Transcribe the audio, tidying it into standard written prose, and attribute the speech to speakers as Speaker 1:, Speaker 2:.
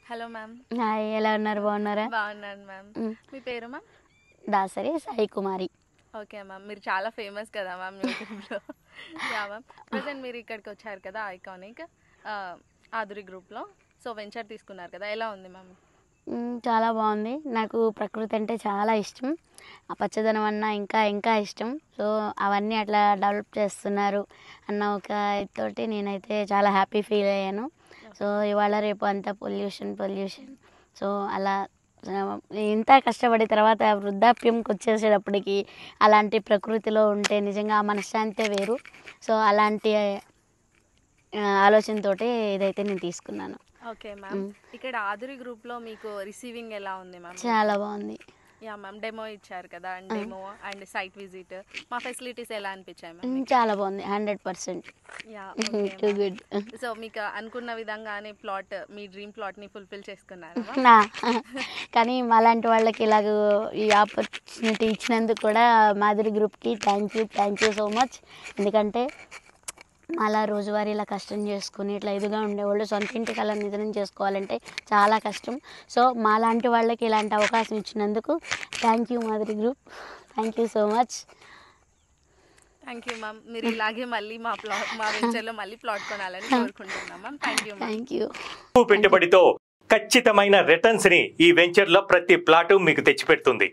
Speaker 1: Hello ma'am.
Speaker 2: Hi, ఎలా ఉన్నారు? బాగున్నారా?
Speaker 1: బాగున్నాను మ్యామ్. మీ పేరు ma'am?
Speaker 2: Dasari Sai Kumari.
Speaker 1: Okay ma'am. మీరు చాలా ఫేమస్ కదా మ్యామ్ యూట్యూబ్లో. Yeah ma'am. ప్రజెంట్ మీరు ఇక్కడికి వచ్చారు కదా ఐకానిక్ ఆదురి గ్రూప్లో. సో వెంచర్ తీసుకున్నారు కదా, ఎలా ఉంది మ్యామ్?
Speaker 2: చాలా బాగుంది. నాకు ప్రకృతి అంటే చాలా ఇష్టం. ఆ పచ్చదనం అన్నా ఇంకా ఇంకా ఇష్టం. సో అవన్నీ అట్లా డెవలప్ చేస్తున్నారు అన్న ఒక తోటి నేనైతే చాలా హ్యాపీ ఫీల్ అయ్యాను. సో ఇవాళ రేపు అంతా పొల్యూషన్. సో అలా ఆ, ఇంత కష్టపడి తర్వాత వృద్ధాప్యంకి వచ్చేసేటప్పటికి అలాంటి ప్రకృతిలో ఉంటే నిజంగా ఆ మనశ్శాంతే వేరు. సో అలాంటి ఆలోచనతోటి ఇదైతే నేను తీసుకున్నాను.
Speaker 1: Okay ma'am. ఇక్కడ ఆదురి గ్రూప్లో మీకు రిసీవింగ్ ఎలా ఉంది మ్యామ్?
Speaker 2: చాలా బాగుంది.
Speaker 1: Yeah ma'am. డెమో ఇచ్చారు కదా, డెమో అండ్ సైట్ విజిట్, మా ఫెసిలిటీస్ ఎలా అనిపించాయి మ్యామ్?
Speaker 2: చాలా బాగుంది. 100%.
Speaker 1: యా.
Speaker 2: Too good.
Speaker 1: సో మీకు అనుకున్న విధంగానే ప్లాట్, మీ డ్రీమ్ ప్లాట్ని ఫుల్ఫిల్ చేసుకున్నారు.
Speaker 2: కానీ మాలాంటి వాళ్ళకి ఇలాగ ఈ ఆపర్చునిటీ ఇచ్చినందుకు కూడా మాధురి గ్రూప్కి థ్యాంక్ యూ సో మచ్. ఎందుకంటే అలా రోజువారీ ఇలా కష్టం చేసుకుని ఇట్లా ఎదుగా ఉండేవాళ్ళు సొంత ఇంటికి అలా నిధనం చేసుకోవాలంటే చాలా కష్టం. సో మాలాంటి వాళ్ళకి ఇలాంటి అవకాశం ఇచ్చినందుకు thank you Madhuri group. Thank you so much.
Speaker 1: Thank you ma'am. మీరు ఇలాగే మళ్ళీ మా వెంచర్లో మళ్ళీ ప్లాట్ కొనాలని కోరుకుంటున్నాం మ్యామ్. Thank you.
Speaker 3: పెట్టుబడితో ఖచ్చితమైన రిటర్న్స్ ని ఈ వెంచర్ లో ప్రతి ప్లాటు మీకు తెచ్చిపెడుతుంది.